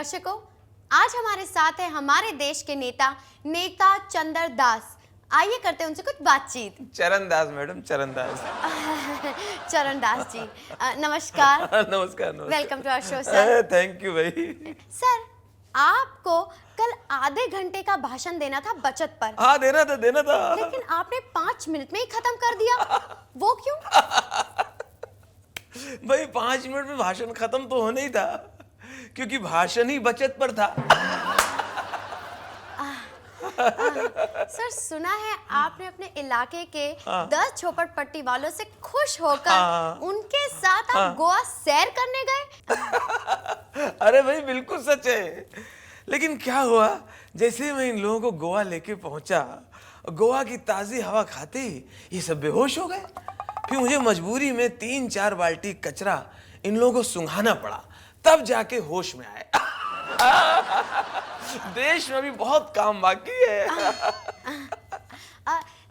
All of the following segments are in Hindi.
दर्शकों, आज हमारे साथ है हमारे देश के नेता चंद्र दास। आइए करते हैं उनसे कुछ बातचीत। चरण दास मैडम, चरण दास। चरण दास जी, नमस्कार। नमस्कार। Welcome to our show sir. Thank you भाई। सर, आपको कल आधे घंटे का भाषण देना था बचत पर। हाँ, देना था। लेकिन आपने 5 मिनट में ही खत्म कर दिया। वो क्यों? भाई 5 मिनट में भाषण खत्म तो होना ही था, क्योंकि भाषण ही बचत पर था। सर, सुना है आपने अपने इलाके के 10 झोपड़पट्टी वालों से खुश होकर उनके साथ आप गोवा सैर करने गए। अरे भाई बिल्कुल सच है। लेकिन क्या हुआ, जैसे मैं इन लोगों को गोवा लेके पहुंचा, गोवा की ताजी हवा खाते ही ये सब बेहोश हो गए। फिर मुझे मजबूरी में 3-4 बाल्टी कचरा इन लोगों को सुंघाना पड़ा, तब जाके होश में आए। देश में भी बहुत काम बाकी है।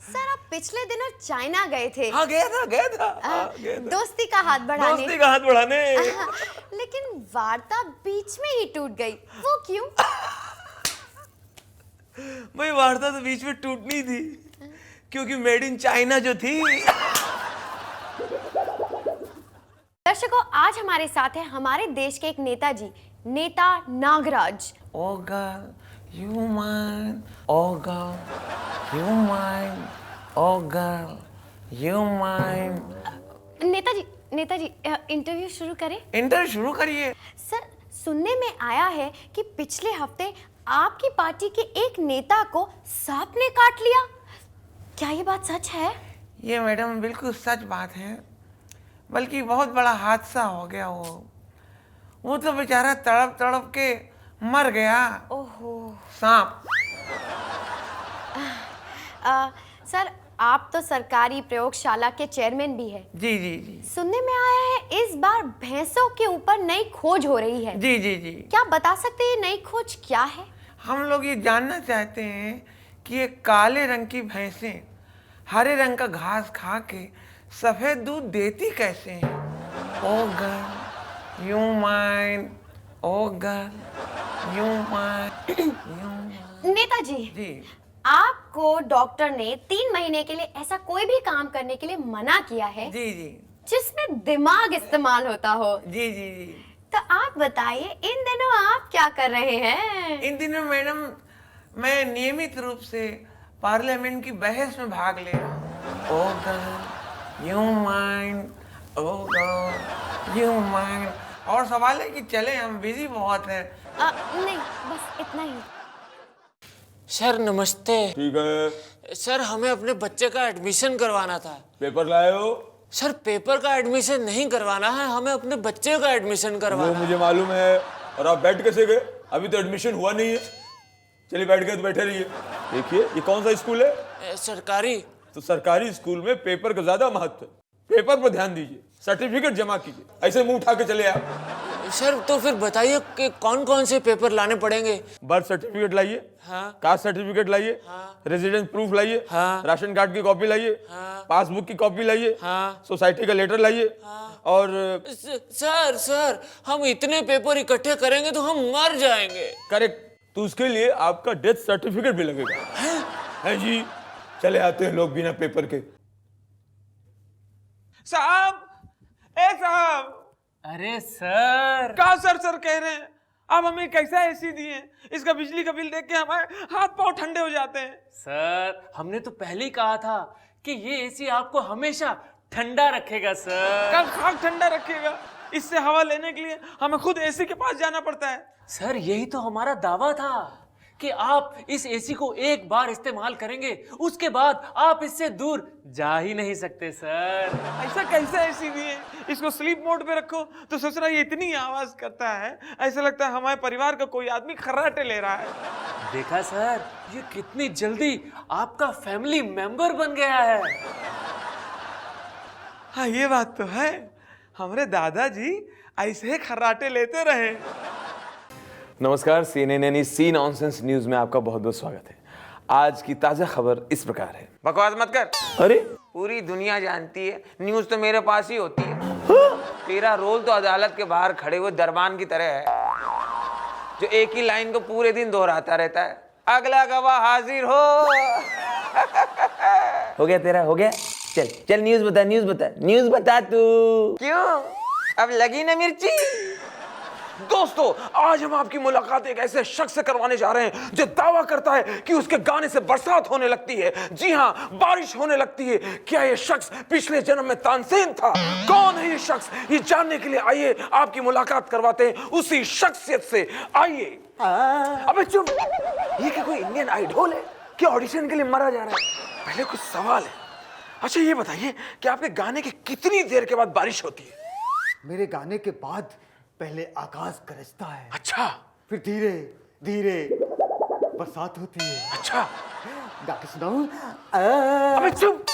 सर, आप पिछले दिनों चाइना गए थे। हाँ, गया था। दोस्ती का हाथ बढ़ाने। लेकिन वार्ता बीच में ही टूट गई, वो क्यों? भाई वार्ता तो बीच में टूटनी थी, क्योंकि मेड इन चाइना जो थी। दर्शकों, आज हमारे साथ है हमारे देश के एक नेता Nagraj. Oh girl, you mine. Oh girl, you mine. Oh girl, you mine. Netaji, interview शुरू करें? इंटरव्यू शुरू करिए। सर, सुनने में आया है कि पिछले हफ्ते आपकी पार्टी के एक नेता को सांप ने काट लिया। क्या ये बात सच है? ये मैडम बिल्कुल सच बात है, बल्कि बहुत बड़ा हादसा हो गया। वो तो बेचारा तड़प तड़प के मर गया। ओहो। सांप। सर, आप तो सरकारी प्रयोगशाला के चेयरमैन भी हैं। जी। सुनने में आया है इस बार भैंसों के ऊपर नई खोज हो रही है। जी। क्या बता सकते हैं ये नई खोज क्या है? हम लोग ये जानना चाहते हैं कि ये काले रंग की भैंसें हरे रंग का घास खा के सफेद दूध देती कैसे हैं? Oh girl you mine, oh girl you mine. नेताजी जी, आपको डॉक्टर ने 3 महीने के लिए ऐसा कोई भी काम करने के लिए मना किया है जी जिसमें दिमाग इस्तेमाल होता हो। जी। तो आप बताइए, इन दिनों आप क्या कर रहे हैं? इन दिनों मैडम मैं नियमित रूप से पार्लियामेंट की बहस में भाग ले रहा हूँ। Oh girl you mine, oh girl you mine. और सवाल है कि चले, हम बिजी बहुत हैं। नहीं, बस इतना ही। सर नमस्ते। ठीक है। सर, हमें अपने बच्चे का एडमिशन करवाना था। पेपर लाए हो? सर, पेपर का एडमिशन नहीं करवाना है, हमें अपने बच्चे का एडमिशन करवाना वो मुझे मालूम है। और आप बैठ कैसे गए? अभी तो एडमिशन हुआ नहीं है। चलिए बैठ गए तो बैठे रहिए। देखिए ये कौन सा स्कूल है? सरकारी। तो सरकारी स्कूल में पेपर का ज्यादा महत्व है। पेपर पर ध्यान दीजिए, सर्टिफिकेट जमा कीजिए। ऐसे मुंह उठा के चले आप। सर, तो फिर बताइए कि कौन कौन से पेपर लाने पड़ेंगे? बर्थ सर्टिफिकेट लाइए, हाँ। कास्ट सर्टिफिकेट लाइए, हाँ। रेजिडेंस प्रूफ लाइए, हाँ। राशन कार्ड की कॉपी लाइए, हाँ। पासबुक की कॉपी लाइए, हाँ। सोसाइटी का लेटर लाइए, और सर, हम इतने पेपर इकट्ठे करेंगे तो हम मर जाएंगे। करेक्ट। तो उसके लिए आपका डेथ सर्टिफिकेट भी लगेगा। है जी। चले आते हैं लोग बिना पेपर के। साहब, साहब। अरे सर। क्या सर कह रहे हैं? आप हमें कैसा एसी दिए? इसका बिजली का बिल देख के हमारे हाथ पांव ठंडे हो जाते हैं। सर, हमने तो पहले ही कहा था कि ये एसी आपको हमेशा ठंडा रखेगा सर। कब खाक ठंडा रखेगा? इससे हवा लेने के लिए हमें खुद एसी के पास जाना पड़ता है। सर, यही तो हमारा दावा था कि आप इस एसी को एक बार इस्तेमाल करेंगे, उसके बाद आप इससे दूर जा ही नहीं सकते सर। ऐसा कैसा एसी दिए? इसको स्लीप मोड पे रखो तो सोच रहा है ये इतनी आवाज करता है, ऐसा लगता है हमारे परिवार का कोई आदमी खर्राटे ले रहा है। देखा सर, ये कितनी जल्दी आपका फैमिली मेंबर बन गया है। हाँ, ये बात तो है। हमारे दादाजी ऐसे खर्राटे लेते रहे। नमस्कार, CNN यानी सी नॉनसेंस न्यूज में आपका बहुत बहुत स्वागत है। आज की ताजा खबर इस प्रकार है। बकवास मत कर। अरे पूरी दुनिया जानती है न्यूज तो मेरे पास ही होती है। तेरा रोल तो अदालत के बाहर खड़े हुए दरबान की तरह है। जो एक ही लाइन को पूरे दिन दोहराता रहता है। अगला गवाह हाजिर हो। हो गया तेरा, हो गया। चल चल न्यूज बता, न्यूज बता तू। क्यों, अब लगी ना मिर्ची? दोस्तों, आज हम आपकी मुलाकात एक ऐसे शख्स से करवाने जा रहे हैं जो दावा करता है कि उसके गाने से बरसात होने लगती है। जी हाँ, बारिश होने लगती है। क्या ये शख्स पिछले जन्म में तानसेन था? कौन है ये शख्स? ये जानने के लिए आइए आपकी मुलाकात करवाते हैं उसी शख्सियत से। आइए। अबे चुप, ये क्या कोई इंडियन आइडल है कि ऑडिशन के लिए मरा जा रहा है? पहले कुछ सवाल है। अच्छा ये बताइए कि आपके गाने की कितनी देर के बाद बारिश होती है? मेरे गाने के बाद पहले आकाश गरजता है, अच्छा, फिर धीरे धीरे बरसात होती है। अच्छा। गा के सुनाऊं? अबे चुप।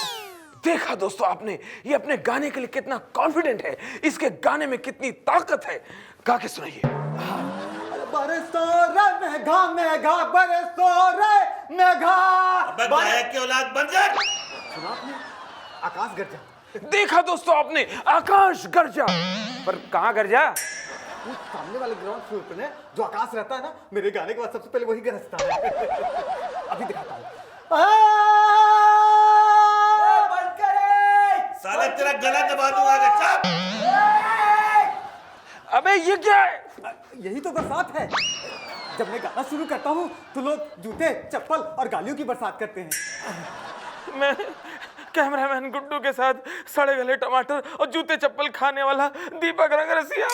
देखा दोस्तों आपने, ये अपने गाने के लिए कितना कॉन्फिडेंट है, इसके गाने में कितनी ताकत है। गा के सुनाइए। बरसो रे मेघा मेघा, बरसो रे मेघा। अबे गायक की औलाद बन जा। सुना आपने? आकाश गरजा। देखा दोस्तों आपने, आकाश गरजा। पर कहाँ गरजा? वो सामने वाले ग्राउंड फ्लोर पे ना जो आकाश रहता है ना, मेरे गाने के बाद सबसे पहले वही गरजता है। अभी दिखाता हूँ। बंद करे। साले तेरा गला दबा दूंगा। चुप। अबे ये क्या है? यही तो बरसात है। जब मैं गाना शुरू करता हूँ तो लोग जूते, चप्पल और गालियों की बरसात करते हैं। मैं कैमरामैन गुड्डू के साथ सड़े गले टमाटर और जूते चप्पल खाने वाला दीपक रंगरसिया।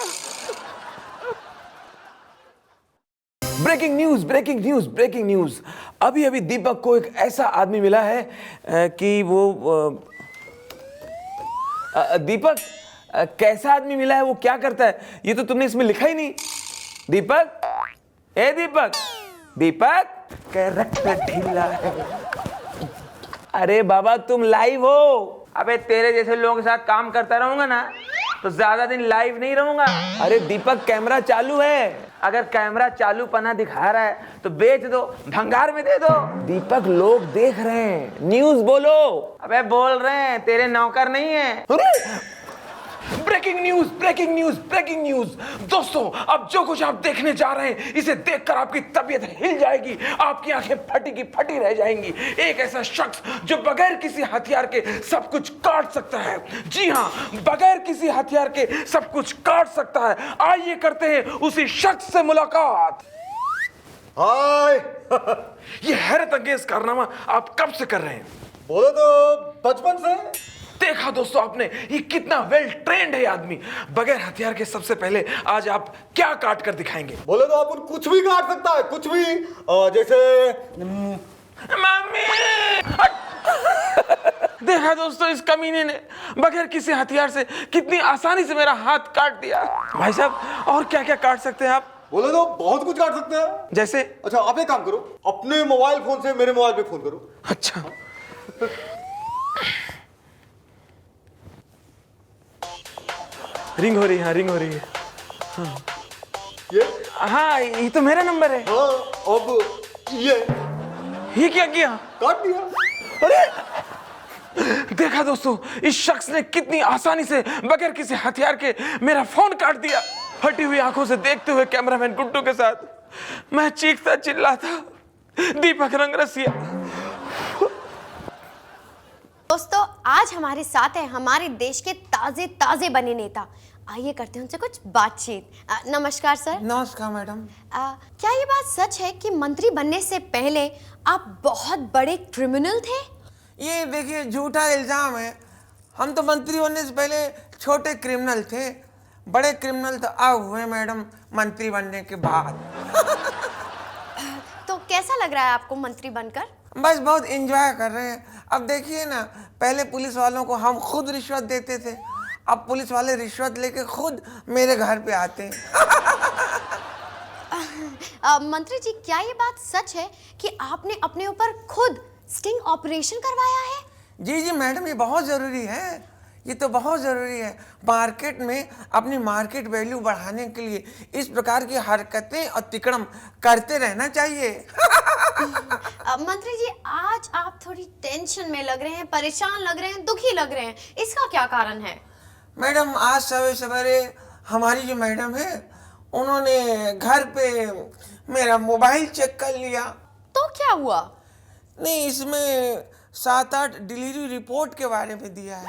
Breaking news. अभी अभी दीपक को एक ऐसा आदमी मिला है कि वो दीपक कैसा आदमी मिला है, वो क्या करता है, ये तो तुमने इसमें लिखा ही नहीं। दीपक, ए दीपक, कैरेक्टर ढीला है। अरे बाबा तुम लाइव हो। अबे तेरे जैसे लोगों के साथ काम करता रहूंगा ना तो ज्यादा दिन लाइव नहीं रहूंगा। अरे दीपक कैमरा चालू है। अगर कैमरा चालू पना दिखा रहा है तो बेच दो, भंगार में दे दो। दीपक लोग देख रहे हैं, न्यूज बोलो। अबे बोल रहे हैं, तेरे नौकर नहीं है। Breaking news. दोस्तों, अब जो कुछ आप देखने जा रहे हैं, इसे देखकर आपकी तबीयत हिल जाएगी, आपकी आंखें फटी की फटी रह जाएंगी। एक ऐसा शख्स जो बगैर किसी हथियार के सब कुछ काट सकता है। जी हाँ, बगैर किसी हथियार के सब कुछ काट सकता है। आइए करते हैं उसी शख्स से मुलाकात। हाय। ये हैरत अंगेज कारनामा आप कब से कर रहे हैं? बोलो तो बचपन से। देखा दोस्तों आपने, ये कितना वेल ट्रेंड है आदमी। बगैर हथियार के सबसे पहले आज आप क्या काट कर दिखाएंगे? बोले तो आप कुछ भी काट सकता है, कुछ भी। जैसे मम्मी। देखा दोस्तों, इस कमीने ने बगैर किसी हथियार से कितनी आसानी से मेरा हाथ काट दिया। भाई साहब, और क्या क्या काट सकते हैं आप? बोले तो बहुत कुछ काट सकते हैं। जैसे? अच्छा आप एक काम करो, अपने मोबाइल फोन से मेरे मोबाइल पे फोन करो। अच्छा। रिंग हो रही है। हाँ। हाँ, ये तो मेरा नंबर है। हाँ, अब ये क्या किया? काट दिया। अरे देखा दोस्तों, इस शख्स ने कितनी आसानी से बगैर किसी हथियार के मेरा फोन काट दिया। फटी हुई आंखों से देखते हुए कैमरामैन गुड्डू के साथ मैं चीखता चिल्लाता दीपक रंगरसिया। दोस्तों, आज हमारे साथ है हमारे देश के ताजे ताजे बने नेता। आइए करते हैं उनसे कुछ बातचीत। नमस्कार सर। नमस्कार मैडम। क्या ये बात सच है कि मंत्री बनने से पहले आप बहुत बड़े क्रिमिनल थे? ये देखिए, झूठा इल्जाम है। हम तो मंत्री बनने से पहले छोटे क्रिमिनल थे। बड़े क्रिमिनल तो अब हुए मैडम मंत्री बनने के बाद। तो कैसा लग रहा है आपको मंत्री बनकर? बस बहुत एंजॉय कर रहे हैं। अब देखिए ना, पहले पुलिस वालों को हम खुद रिश्वत देते थे, अब पुलिस वाले रिश्वत लेके खुद मेरे घर पे आते हैं। मंत्री जी, क्या ये बात सच है कि आपने अपने ऊपर खुद स्टिंग ऑपरेशन करवाया है? जी मैडम, ये बहुत ज़रूरी है। ये तो बहुत ज़रूरी है। मार्केट में अपनी मार्केट वैल्यू बढ़ाने के लिए इस प्रकार की हरकतें और तिकड़म करते रहना चाहिए। मंत्री जी, आज आप थोड़ी टेंशन में लग रहे हैं, परेशान लग रहे हैं, दुखी लग रहे हैं। इसका क्या कारण है? मैडम, आज सवेरे सवेरे हमारी जो मैडम है उन्होंने घर पे मेरा मोबाइल चेक कर लिया। तो क्या हुआ? नहीं, इसमें 7-8 डिलीवरी रिपोर्ट के बारे में दिया है।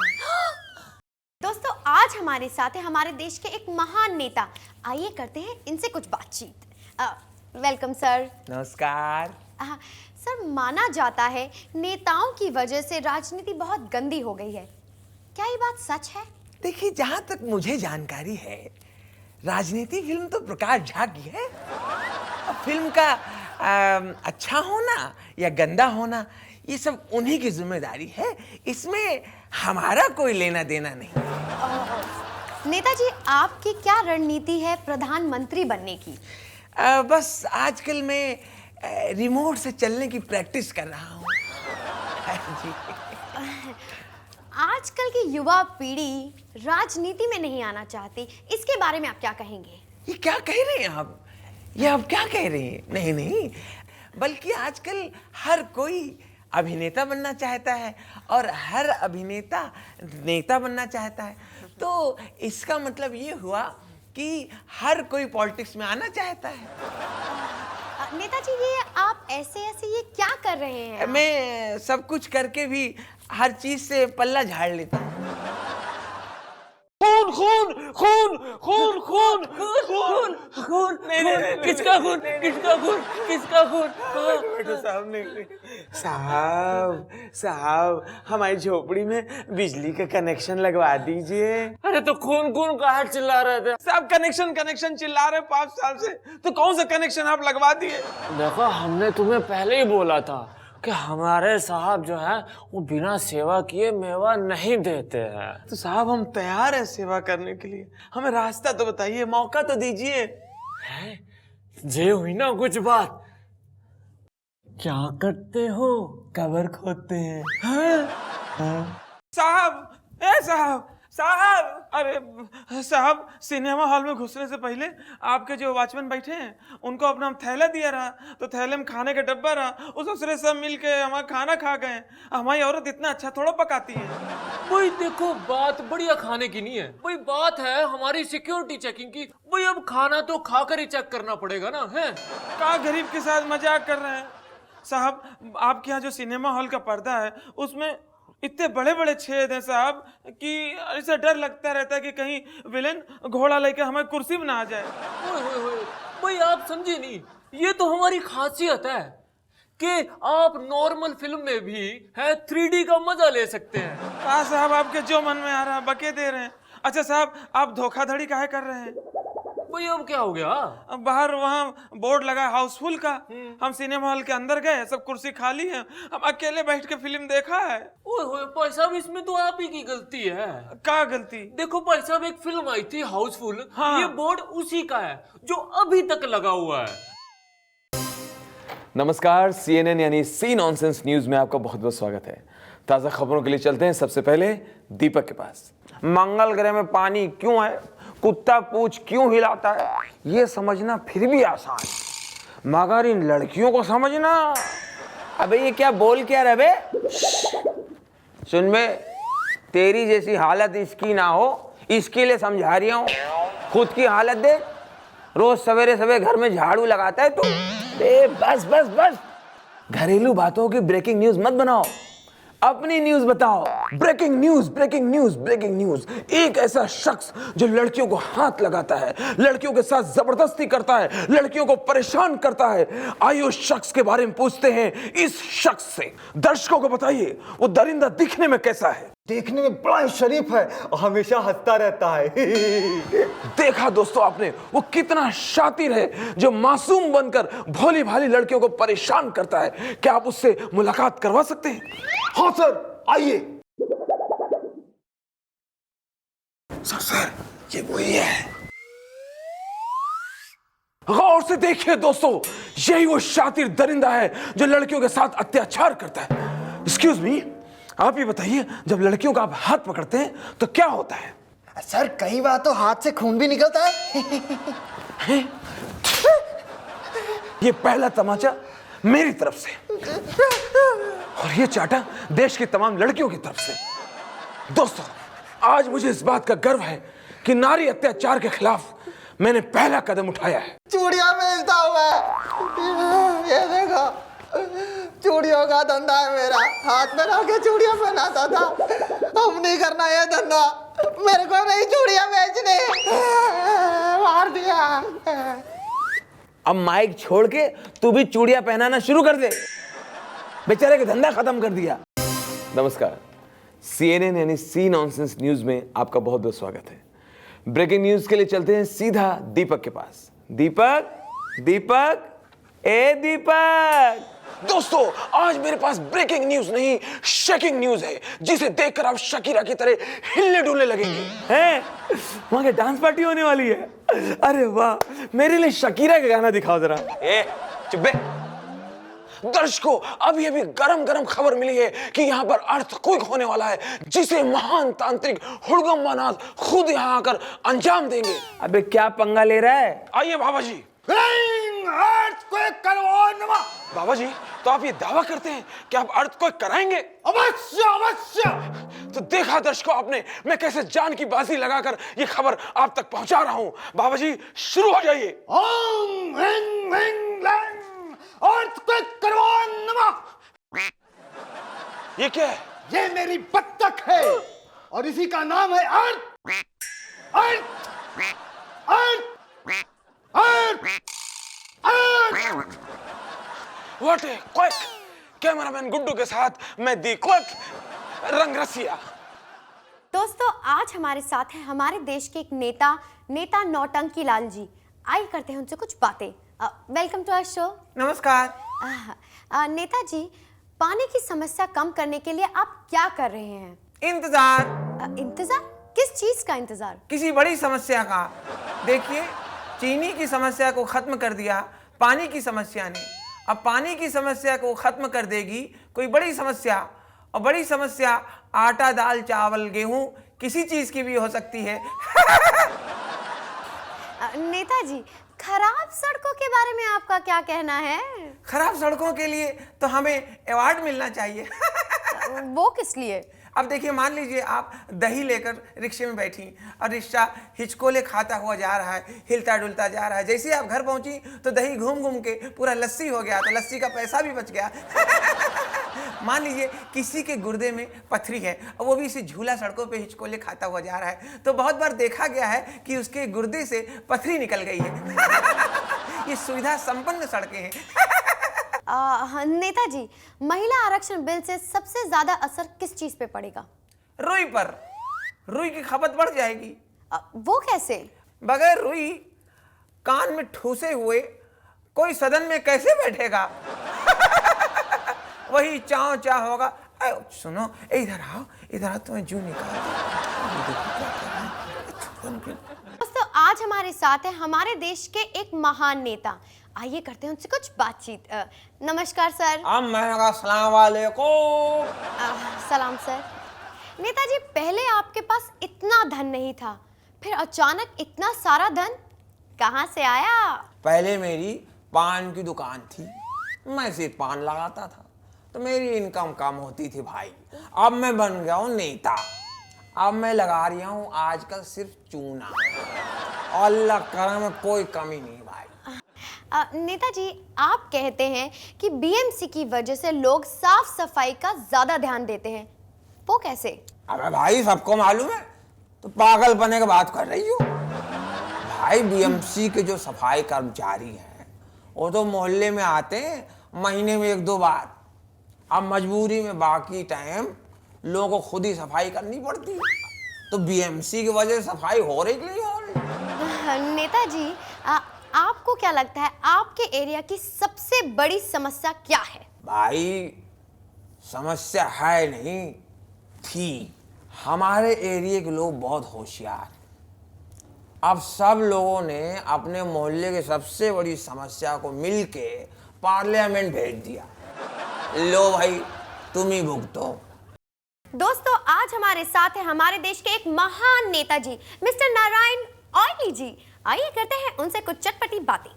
दोस्तों, आज हमारे साथ है हमारे देश के एक महान नेता। आइए करते हैं इनसे कुछ बातचीत। Welcome sir. नमस्कार। सर, माना जाता है नेताओं की वजह से राजनीति बहुत गंदी हो गई है। क्या ये बात सच है? देखिए, जहां तक मुझे जानकारी है, राजनीति फिल्म तो प्रकाश झा की है। फिल्म का अच्छा होना या गंदा होना ये सब उन्हीं की जिम्मेदारी है, इसमें हमारा कोई लेना देना नहीं। नेताजी, आपकी क्या रणनीति है प्रधानमंत्री बनने की? बस आजकल मैं रिमोट से चलने की प्रैक्टिस कर रहा हूँ। जी। आजकल की युवा पीढ़ी राजनीति में नहीं आना चाहती, इसके बारे में आप क्या कहेंगे? ये क्या कह रहे हैं आप? ये आप क्या कह रहे हैं? नहीं नहीं, बल्कि आजकल हर कोई अभिनेता बनना चाहता है और हर अभिनेता नेता बनना चाहता है। तो इसका मतलब ये हुआ कि हर कोई पॉलिटिक्स में आना चाहता है। नेताजी, ये आप ऐसे ये क्या कर रहे हैं? मैं सब कुछ करके भी हर चीज से पल्ला झाड़ लेता हूँ। खून खून खून खून खून खून खून किसका खून किसका खून किसका खून? साहब नहीं, साहब हमारी झोपड़ी में बिजली का कनेक्शन लगवा दीजिए। अरे तो खून खून कहाँ चिल्ला रहे थे? साहब कनेक्शन चिल्ला रहे 5 साल से, तो कौन सा कनेक्शन आप लगवा दिए? देखो, हमने तुम्हें पहले ही बोला था कि हमारे साहब जो है वो बिना सेवा किए मेवा नहीं देते हैं। तो साहब हम तैयार हैं सेवा करने के लिए, हमें रास्ता तो बताइए, मौका तो दीजिए। जे हुई ना कुछ बात। क्या करते हो? कबर खोदते हैं। साहब, अरे साहब, सिनेमा हॉल में घुसने से पहले आपके जो वॉचमैन बैठे हैं उनको अपना थैला दिया रहा, तो थैले में खाने का डब्बा रहा, उस दूसरे सब मिलके हमारा खाना खा गए। हमारी औरत इतना अच्छा थोड़ा पकाती है। भाई देखो, बात बढ़िया खाने की नहीं है, भाई बात है हमारी सिक्योरिटी चेकिंग की। भाई अब खाना तो खाकर ही चेक करना पड़ेगा ना, है? का गरीब के साथ मजाक कर रहे हैं? साहब, आपके यहाँ जो सिनेमा हॉल का पर्दा है उसमें इतने बड़े बड़े छेद हैं साहब कि ऐसा डर लगता रहता है कि कहीं विलेन घोड़ा लेकर हमें कुर्सी में ना आ जाए। ओए भाई, आप समझे नहीं, ये तो हमारी खासियत है कि आप नॉर्मल फिल्म में भी है 3D का मजा ले सकते हैं। कहा साहब, आपके जो मन में आ रहा है बके दे रहे हैं। अच्छा साहब, आप धोखाधड़ी काहे कर रहे हैं? भाई अब क्या हो गया? अब बाहर वहाँ बोर्ड लगा हाउसफुल का, हम सिनेमा हॉल के अंदर गए, सब कुर्सी खाली है, हम अकेले बैठ के फिल्म देखा है। ओए होए भाई साहब, इसमें तो आप ही की गलती है। क्या गलती? देखो भाई साहब, एक फिल्म आई थी हाउसफुल, हाँ। ये बोर्ड उसी का है जो अभी तक लगा हुआ है। नमस्कार, CNN यानी सी नॉनसेंस न्यूज में आपका बहुत बहुत स्वागत है। ताजा खबरों के लिए चलते हैं सबसे पहले दीपक के पास। मंगल ग्रह में पानी क्यों है, कुत्ता पूंछ क्यों हिलाता है, ये समझना फिर भी आसान, मगर इन लड़कियों को समझना। अबे ये क्या बोल क्या रहे बे? सुन बे, तेरी जैसी हालत इसकी ना हो इसके लिए समझा रही हूँ। खुद की हालत देख, रोज सवेरे सवेरे घर में झाड़ू लगाता है तू। बस घरेलू बातों की ब्रेकिंग न्यूज मत बनाओ, अपनी न्यूज बताओ। Breaking news. एक ऐसा शख्स जो लड़कियों को हाथ लगाता है, लड़कियों के साथ जबरदस्ती करता है, लड़कियों को परेशान करता है। आइए उस शख्स के बारे में पूछते हैं इस शख्स से। दर्शकों को बताइए वो दरिंदा दिखने में कैसा है? देखने में बड़ा शरीफ है और हमेशा हंसता रहता है। देखा दोस्तों आपने, वो कितना शातिर है जो मासूम बनकर भोली भाली लड़कियों को परेशान करता है। क्या आप उससे मुलाकात करवा सकते हैं? हाँ सर, आइए। सर ये वही है। गौर से देखिए दोस्तों, यही वो शातिर दरिंदा है जो लड़कियों के साथ अत्याचार करता है। एक्सक्यूज मी, आप ये बताइए, जब लड़कियों का आप हाथ पकड़ते हैं तो क्या होता है? सर कई बार तो हाथ से खून भी निकलता है। ये पहला तमाचा मेरी तरफ से और ये चाटा देश की तमाम लड़कियों की तरफ से। दोस्तों, आज मुझे इस बात का गर्व है कि नारी अत्याचार के खिलाफ मैंने पहला कदम उठाया है। चूड़ियां बेचता हूँ मैं। ये देखो, चूड़ियों का धंधा है मेरा। हाथ में रख के चूड़ियां पहनाता था। अब नहीं करना ये धंधा, मेरे को नहीं चूड़ियां बेचने। मार दिया। अब माइक छोड़ के तू भी चूड़ियां पहनाना शुरू कर दे। बेचारे का धंधा खत्म कर दिया। नमस्कार, CNN यानी सी नॉनसेंस न्यूज में आपका बहुत बहुत स्वागत है। ब्रेकिंग न्यूज के लिए चलते हैं सीधा दीपक के पास। दीपक, दीपक, ए दीपक। दोस्तों, आज मेरे पास ब्रेकिंग न्यूज नहीं, शेकिंग न्यूज है, जिसे देखकर आप शकीरा की तरह हिलने डुलने लगेंगे। हैं? वहां के डांस पार्टी होने वाली है। अरे वाह, मेरे लिए शकीरा का गाना दिखाओ जरा। ए, चुप बे। दर्शकों, अभी अभी गरम गरम खबर मिली है कि यहाँ पर अर्थक्वेक होने वाला है, जिसे महान तांत्रिक हुड़गम्बानाथ खुद यहाँ आकर अंजाम देंगे। अबे क्या पंगा ले रहा है? आइए बाबा जी। अर्थक्वेक करवाओ नमा। बाबा जी, तो आप ये दावा करते हैं कि आप अर्थक्वेक कराएंगे? अवश्य अवश्य। तो देखा दर्शकों आपने, मैं कैसे जान की बाजी लगाकर ये खबर आप तक पहुंचा रहा हूं। बाबा जी, शुरू हो जाइए। ओम ह्रीं ह्रीं लैं अर्थक्वेक करवाओ नमा। ये क्या है? ये मेरी बत्तख है और इसी का नाम है earth earth earth earth earth. What a quake. Cameraman Guddu के साथ मैं दी क्वेक रंग रसिया। दोस्तों, आज हमारे साथ है हमारे देश के एक नेता नौटंकी लाल जी। आइए करते हैं उनसे कुछ बातें। Welcome to our show. नमस्कार। नेताजी, पानी की समस्या कम करने के लिए आप क्या कर रहे हैं? इंतजार। इंतजार? किस चीज का इंतजार? किसी बड़ी समस्या का। देखिए, चीनी की समस्या को खत्म कर दिया पानी की समस्या ने। अब पानी की समस्या को खत्म कर देगी कोई बड़ी समस्या, और बड़ी समस्या आटा, दाल, चावल, गेहूं किसी चीज की भी हो सकती है। नेताजी, खराब सड़कों के बारे में आपका क्या कहना है? खराब सड़कों के लिए तो हमें अवार्ड मिलना चाहिए। वो किस लिए? अब देखिए, मान लीजिए आप दही लेकर रिक्शे में बैठी और रिक्शा हिचकोले खाता हुआ जा रहा है, हिलता डुलता जा रहा है। जैसे आप घर पहुंची तो दही घूम घूम के पूरा लस्सी हो गया, तो लस्सी का पैसा भी बच गया। मान लीजिए किसी के गुर्दे में पथरी है और वो भी इसी झूला सड़कों पे हिचकोले खाता हुआ जा रहा है, तो बहुत बार देखा गया है कि उसके गुर्दे से पथरी निकल गई है। ये सुविधा संपन्न सड़कें हैं। नेताजी, महिला आरक्षण बिल से सबसे ज्यादा असर किस चीज पे पड़ेगा? रुई पर। रुई की खपत बढ़ जाएगी। वो कैसे? बगैर रुई कान में ठूसे हुए कोई सदन में कैसे बैठेगा? वही चाव चाव होगा। सुनो, इधर आओ, इधर आओ, तुम्हें जू निकाल दे। दोस्तों, आज हमारे साथ है हमारे देश के एक महान नेता। आइए करते हैं उनसे कुछ बातचीत। नमस्कार सर। अस्सलाम वालेकुम। सलाम सर। नेताजी, पहले आपके पास इतना धन नहीं था, फिर अचानक इतना सारा धन कहाँ से आया? पहले मेरी पान की दुकान थी, मैं सिर्फ पान लगाता था, तो मेरी इनकम कम होती थी भाई। अब मैं बन गया हूँ नेता। अब मैं लगा रही हूँ आजकल सिर्फ चूना। अल्लाह करम में कोई कमी नहीं भाई। नेताजी, आप कहते हैं कि बीएमसी की वजह से लोग साफ सफाई का ज्यादा ध्यान देते हैं, वो कैसे? अबे भाई, सबको मालूम है, तो पागल बने की बात कर रही हूँ भाई। बीएमसी के जो सफाई कर्मचारी हैं वो तो मोहल्ले में आते हैं महीने में 1-2 बार। अब मजबूरी में बाकी टाइम लोगों को खुद ही सफाई करनी पड़ती है, तो बीएमसी की वजह से सफाई हो रही कि नहीं हो रही? नेताजी, आपको क्या लगता है आपके एरिया की सबसे बड़ी समस्या क्या है? भाई, समस्या है नहीं थी। हमारे एरिया के लोग बहुत होशियार। अब सब लोगों ने अपने मोहल्ले की सबसे बड़ी समस्या को मिलके पार्लियामेंट भेज दिया। लो भाई, तुम ही भुगतो। दोस्तों, आज हमारे साथ है हमारे देश के एक महान नेताजी, मिस्टर नारायण ऑयली जी। आइए करते हैं उनसे कुछ चटपटी बातें।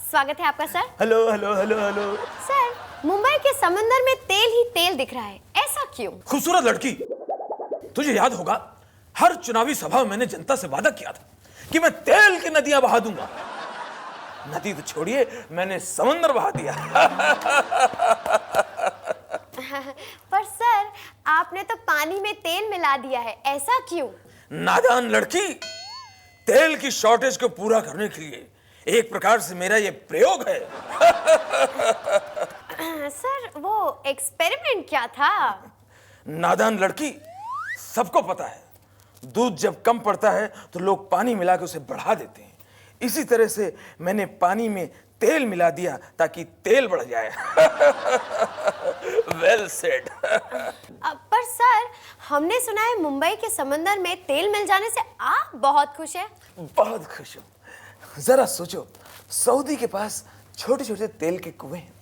स्वागत है आपका sir. Hello hello hello hello. Sir, Mumbai के समंदर में तेल ही तेल दिख रहा है, ऐसा क्यों? खूबसूरत लड़की, तुझे याद होगा हर चुनावी सभा में मैंने जनता से वादा किया था कि मैं तेल की नदियां बहा दूंगा। नदी तो छोड़िए, मैंने समंदर बहा दिया। पर सर, आपने तो पानी में तेल मिला दिया है, ऐसा क्यों? नादान लड़की, तेल की शॉर्टेज को पूरा करने के लिए एक प्रकार से मेरा ये प्रयोग है। सर, वो एक्सपेरिमेंट क्या था? नादान लड़की, सबको पता है दूध जब कम पड़ता है तो लोग पानी मिला के उसे बढ़ा देते हैं। इसी तरह से मैंने पानी में तेल मिला दिया ताकि तेल बढ़ जाए। Well said. पर सर, हमने सुना है मुंबई के समंदर में तेल मिल जाने से आप बहुत खुश हैं। बहुत खुश हूं। जरा सोचो, सऊदी के पास छोटे छोटे तेल के कुएं हैं,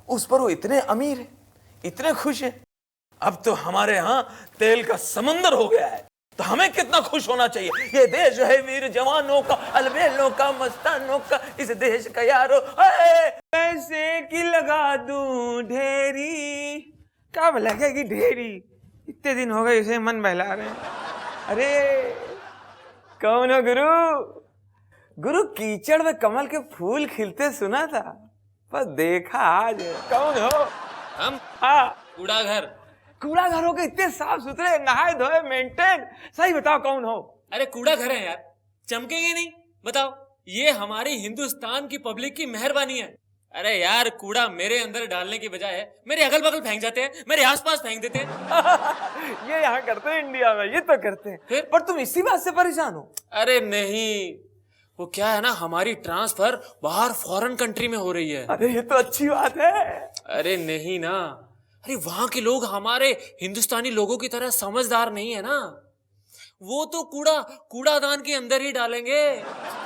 उस पर वो इतने अमीर हैं, इतने खुश हैं। अब तो हमारे यहाँ तेल का समंदर हो गया है, तो हमें कितना खुश होना चाहिए। ये देश है वीर जवानों का, अलबेलों का, मस्तानों का, इस देश का यारो। पैसे की लगा दूं ढेरी, कब लगेगी ढेरी, इतने दिन हो गए इसे मन बहला रहे हैं। अरे कौन हो गुरु? गुरु, कीचड़ में कमल के फूल खिलते सुना था, पर देखा आज। कौन हो? हम हाँ, कूड़ा घर। कूड़ा घरों के इतने साफ सुथरे, नहाए धोए, मेंटेन। सही बताओ कौन हो? अरे कूड़ा घर है यार, चमकेंगे नहीं? बताओ, ये हमारी हिंदुस्तान की पब्लिक की मेहरबानी है। अरे यार, कूड़ा मेरे अंदर डालने की बजाय मेरे अगल बगल फेंक जाते हैं, मेरे आसपास फेंक देते हैं। ये यहाँ करते हैं, इंडिया में ये तो करते हैं। फिर? पर तुम इसी बात से परेशान हो? अरे नहीं, वो क्या है ना, हमारी ट्रांसफर बाहर फॉरेन कंट्री में हो रही है। अरे ये तो अच्छी बात है। अरे नहीं ना, अरे वहां के लोग हमारे हिंदुस्तानी लोगों की तरह समझदार नहीं है ना, वो तो कूड़ादान के अंदर ही डालेंगे।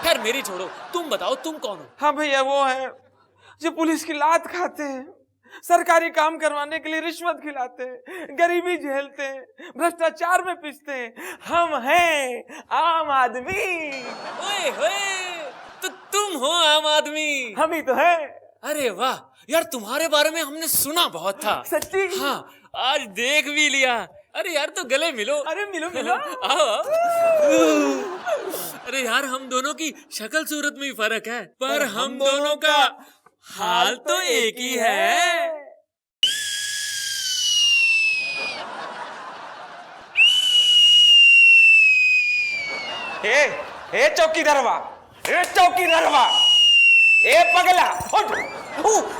खैर मेरी छोड़ो, तुम बताओ तुम कौन हो? हाँ भैया, वो है जो पुलिस की लात खाते हैं, सरकारी काम करवाने के लिए रिश्वत खिलाते हैं, गरीबी झेलते हैं, भ्रष्टाचार में पिसते हैं। हम हैं आम आदमी। ओए होए, तो तुम हो आम आदमी? हम ही तो हैं। अरे वाह यार, तुम्हारे बारे में हमने सुना बहुत था। सच्ची? हाँ, आज देख भी लिया। अरे यार, तो गले मिलो। अरे मिलो मिलो। आओ। अरे यार, हम दोनों की शक्ल सूरत में ही फर्क है, पर हम दोनों का हाल तो एक ही है। ए चौकीदारवा, ए चौकीदारवा, ए पगला, उठ।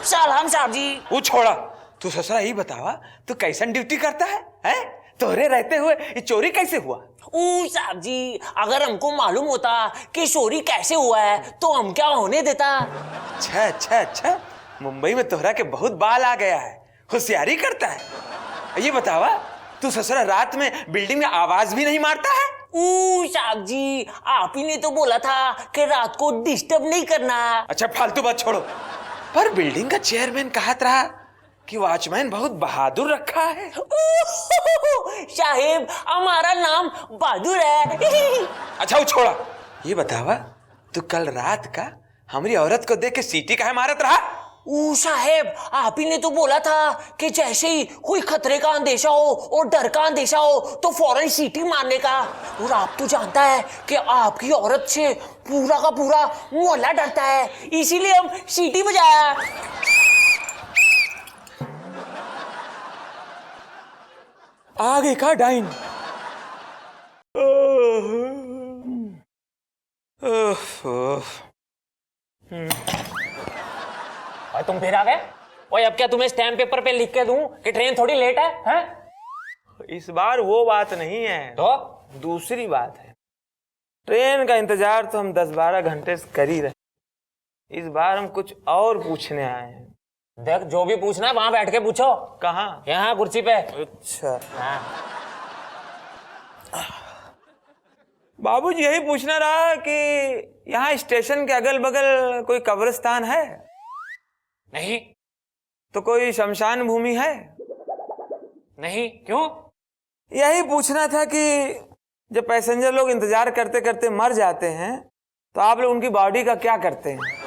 सलाम साहब जी। वो छोड़ा, तू ससुरा ही बतावा, तू कैसन ड्यूटी करता है? तोरे रहते हुए ये चोरी कैसे हुआ? साहब जी, अगर हमको मालूम होता कि चोरी कैसे हुआ है तो हम क्या होने देता। अच्छा अच्छा अच्छा, मुंबई में तोहरा के बहुत बाल आ गया है, होशियारी करता है। ये बतावा, तू ससुरा रात में बिल्डिंग में आवाज भी नहीं मारता है? साहब जी, आप ही ने तो बोला था कि रात को डिस्टर्ब नहीं करना। अच्छा फालतू बात छोड़ो, पर बिल्डिंग का चेयरमैन कहत रहा कि वॉचमैन बहुत बहादुर रखा है। साहेब, हमारा नाम बहादुर है। अच्छा वो छोड़ा, ये बतावा, तू कल रात का हमारी औरत को देख के सीटी काहे मारत रहा? साहेब, आप ही ने तो बोला था कि जैसे ही कोई खतरे का अंदेशा हो और डर का अंदेशा हो तो फौरन सीटी मारने का। और आप तो जानता है कि आपकी औरत से पूरा का पूरा मोहल्ला डरता है, इसीलिए हम सीटी बजाया। आगे का डाइन। और तुम फिर आ गए? ओए, अब क्या तुम्हें स्टैम्प पेपर पे लिख के दूं कि ट्रेन थोड़ी लेट है? हैं? इस बार वो बात नहीं है, तो दूसरी बात है। ट्रेन का इंतजार तो हम 10-12 घंटे से कर ही रहे, इस बार हम कुछ और पूछने आए हैं। देख, जो भी पूछना है वहां बैठ के पूछो। कहाँ? यहाँ कुर्सी पे। अच्छा हाँ। बाबूजी, यही पूछना रहा कि यहाँ स्टेशन के अगल बगल कोई कब्रिस्तान है? नहीं। तो कोई शमशान भूमि है? नहीं। क्यों? यही पूछना था कि जब पैसेंजर लोग इंतजार करते करते मर जाते हैं तो आप लोग उनकी बॉडी का क्या करते हैं?